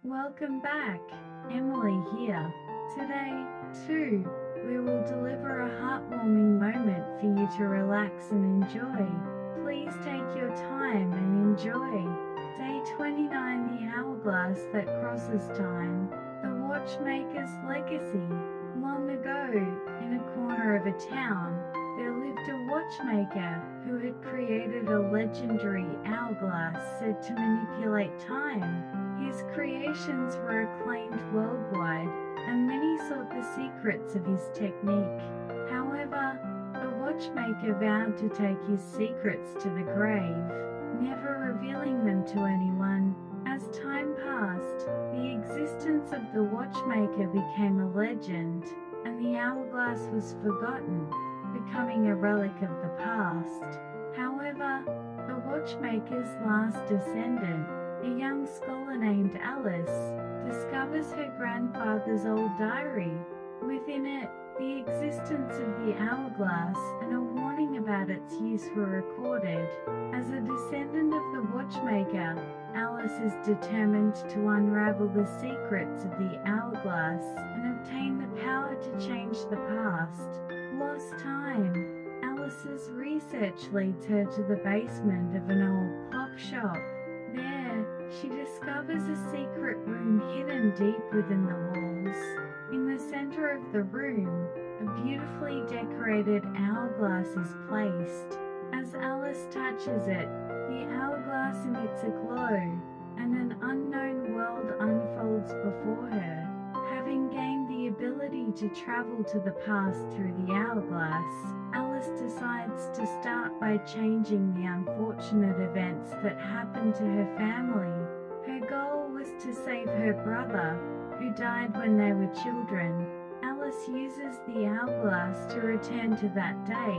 Welcome back, Emily here. Today, too, we will deliver a heartwarming moment for you to relax and enjoy. Please take your time and enjoy. Day 29, the hourglass that crosses time. The Watchmaker's legacy. Long ago, in a corner of a town, there lived a watchmaker who had created a legendary hourglass said to manipulate time. His creations were acclaimed worldwide, and many sought the secrets of his technique. However, the watchmaker vowed to take his secrets to the grave, never revealing them to anyone. As time passed, the existence of the watchmaker became a legend, and the hourglass was forgotten, becoming a relic of the past. However, the watchmaker's last descendant, a young scholar named Alice, discovers her grandfather's old diary. Within it, the existence of the hourglass and a warning about its use were recorded. As a descendant of the watchmaker, Alice is determined to unravel the secrets of the hourglass and obtain the power to change the past. Lost time. Alice's research leads her to the basement of an old clock shop. There, she discovers a secret room hidden deep within the walls. In the center of the room, a beautifully decorated hourglass is placed. As Alice touches it, the hourglass emits a glow, and an unknown world unfolds before her. Having gained the ability to travel to the past through the hourglass, Alice decides to start by changing the unfortunate events that happened to her family. Her goal was to save her brother, who died when they were children. Alice uses the hourglass to return to that day,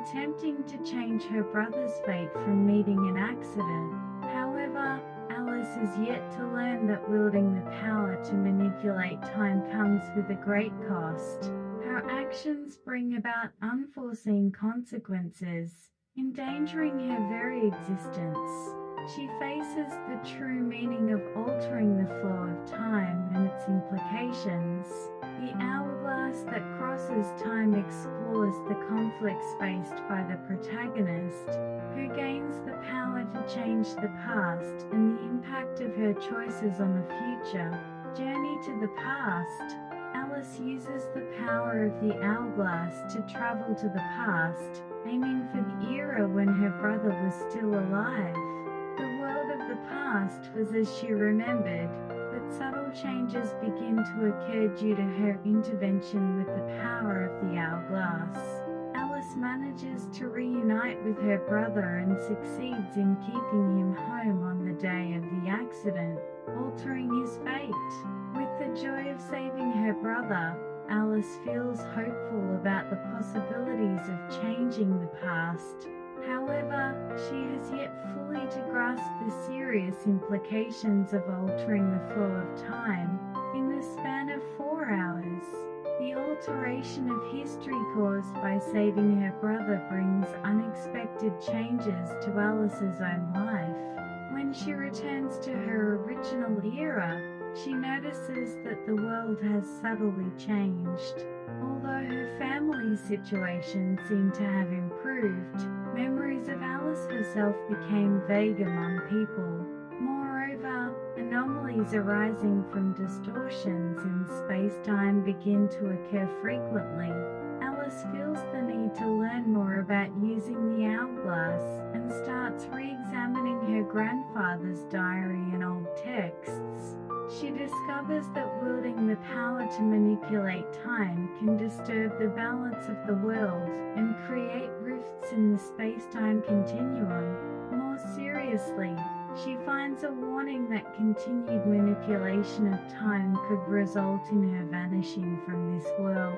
attempting to change her brother's fate from meeting an accident. However, Alice is yet to learn that wielding the power to manipulate time comes with a great cost. Her actions bring about unforeseen consequences, endangering her very existence. She faces the true meaning of altering the flow of time and its implications. The hourglass that crosses time explores the conflicts faced by the protagonist, who gains the power to change the past and the impact of her choices on the future. Journey to the past. Alice uses the power of the hourglass to travel to the past, aiming for the era when her brother was still alive. The world of the past was as she remembered, but subtle changes begin to occur due to her intervention with the power of the hourglass. Alice manages to reunite with her brother and succeeds in keeping him home on the day of the accident, altering his fate. With the joy of saving her brother, Alice feels hopeful about the possibilities of changing the past. However, she has yet fully to grasp the serious implications of altering the flow of time. In the span of 4 hours, the alteration of history caused by saving her brother brings unexpected changes to Alice's own life. When she returns to her original era, she notices that the world has subtly changed. Although her family's situation seemed to have improved, memories of Alice herself became vague among people. Moreover, anomalies arising from distortions in space-time begin to occur frequently. Alice feels the need to learn more about using the hourglass and starts re-examining her grandfather's diary and old texts. She discovers that wielding the power to manipulate time can disturb the balance of the world and create rifts in the space-time continuum. More seriously, she finds a warning that continued manipulation of time could result in her vanishing from this world.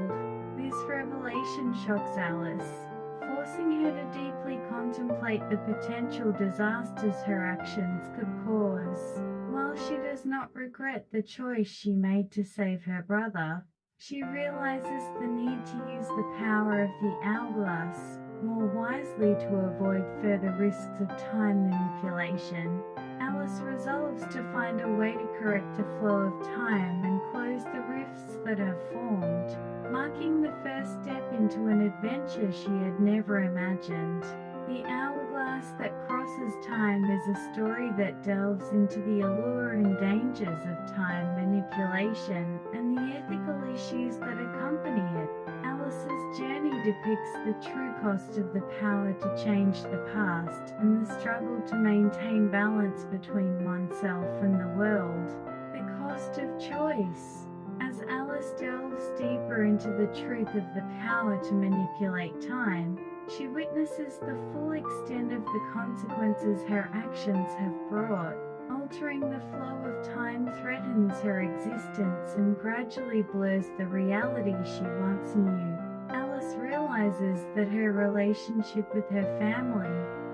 This revelation shocks Alice, forcing her to deeply contemplate the potential disasters her actions could cause. While she does not regret the choice she made to save her brother, she realizes the need to use the power of the hourglass more wisely to avoid further risks of time manipulation. Alice resolves to find a way to correct the flow of time and close the rifts that have formed, marking the first step into an adventure she had never imagined. The Hourglass That Crosses Time is a story that delves into the allure and dangers of time manipulation and the ethical issues that accompany it. Alice's journey depicts the true cost of the power to change the past and the struggle to maintain balance between oneself and the world. The cost of choice. As Alice delves deeper into the truth of the power to manipulate time, she witnesses the full extent of the consequences her actions have brought. Altering the flow of time threatens her existence and gradually blurs the reality she once knew. Alice realizes that her relationship with her family,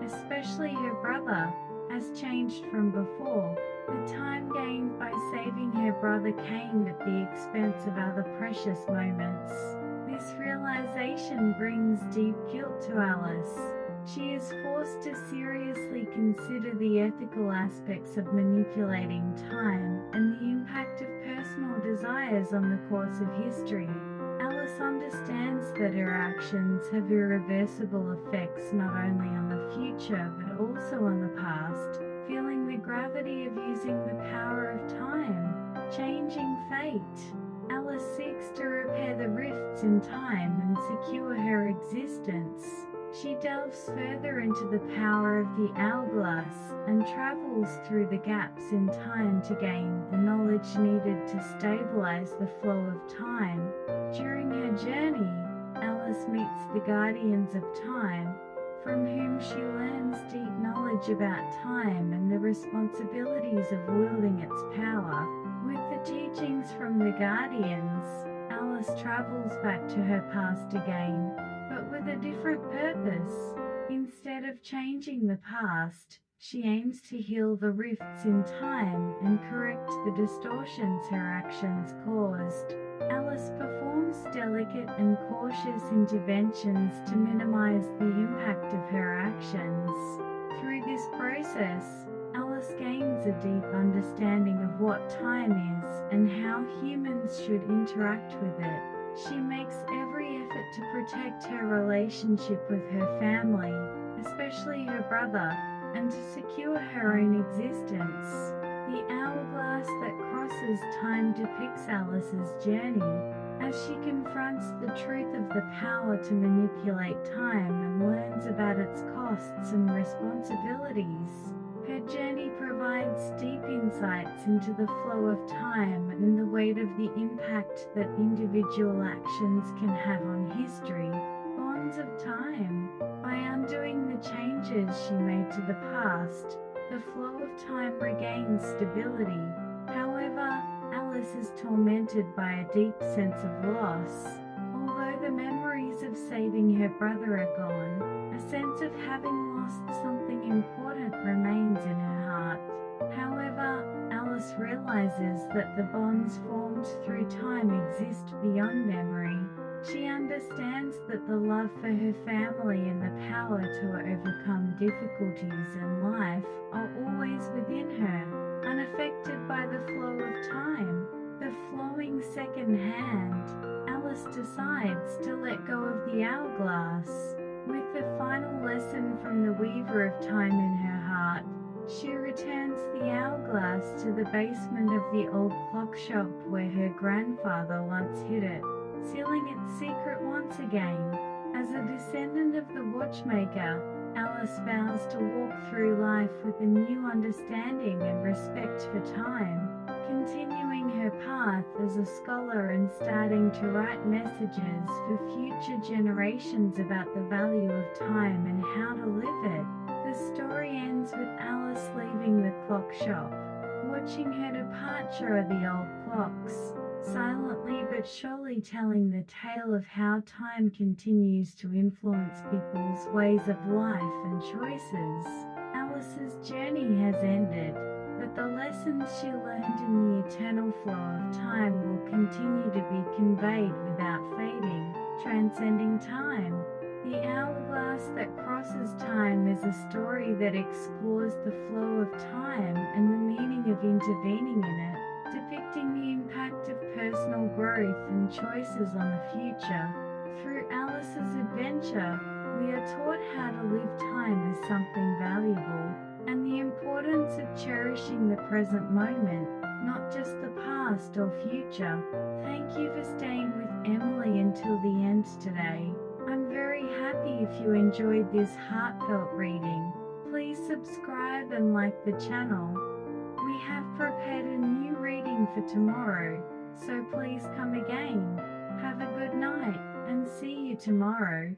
especially her brother, has changed from before. The time gained by saving her brother came at the expense of other precious moments. This realization brings deep guilt to Alice. She is forced to seriously consider the ethical aspects of manipulating time and the impact of personal desires on the course of history. Alice understands that her actions have irreversible effects not only on the future but also on the past, feeling the gravity of using the power of time, changing fate. Alice seeks to repair the rifts in time and secure her existence. She delves further into the power of the hourglass and travels through the gaps in time to gain the knowledge needed to stabilize the flow of time. During her journey, Alice meets the guardians of time, from whom she learns deep knowledge about time and the responsibilities of wielding its power. With the teachings from the guardians, Alice travels back to her past again, but with a different purpose. Instead of changing the past, she aims to heal the rifts in time and correct the distortions her actions caused. Alice performs delicate and cautious interventions to minimize the impact of her actions. Through this process, Alice gains a deep understanding of what time is and how humans should interact with it. She makes every effort to protect her relationship with her family, especially her brother, and to secure her own existence. The Hourglass That Crosses Time depicts Alice's journey as she confronts the truth of the power to manipulate time and learns about its costs and responsibilities. Her journey provides deep insights into the flow of time and the weight of the impact that individual actions can have on history. Bonds of time. By undoing the changes she made to the past, the flow of time regains stability. However, Alice is tormented by a deep sense of loss. Although the memories of saving her brother are gone, a sense of having lost something important remains in her heart. However, Alice realizes that the bonds formed through time exist beyond memory. She understands that the love for her family and the power to overcome difficulties in life are always within her, unaffected by the flow of time. The flowing second hand. Alice decides to let go of the hourglass. With the final lesson from the Weaver of Time in her heart, she returns the hourglass to the basement of the old clock shop where her grandfather once hid it, sealing its secret once again. As a descendant of the Watchmaker, Alice vows to walk through life with a new understanding and respect for time, continuing her path as a scholar and starting to write messages for future generations about the value of time and how to live it. The story ends with Alice leaving the clock shop, watching her departure of the old clocks, silently but surely telling the tale of how time continues to influence people's ways of life and choices. Alice's journey has ended, but the lessons she learned in the eternal flow of time will continue to be conveyed without fading, transcending time. The hourglass that crosses time is a story that explores the flow of time and the meaning of intervening in it, depicting the impact of personal growth and choices on the future. Through Alice's adventure, we are taught how to live time as something valuable, and the importance of cherishing the present moment, not just the past or future. Thank you for staying with Emily until the end today. I'm very happy if you enjoyed this heartfelt reading. Please subscribe and like the channel. We have prepared a new reading for tomorrow, so please come again. Have a good night, and see you tomorrow.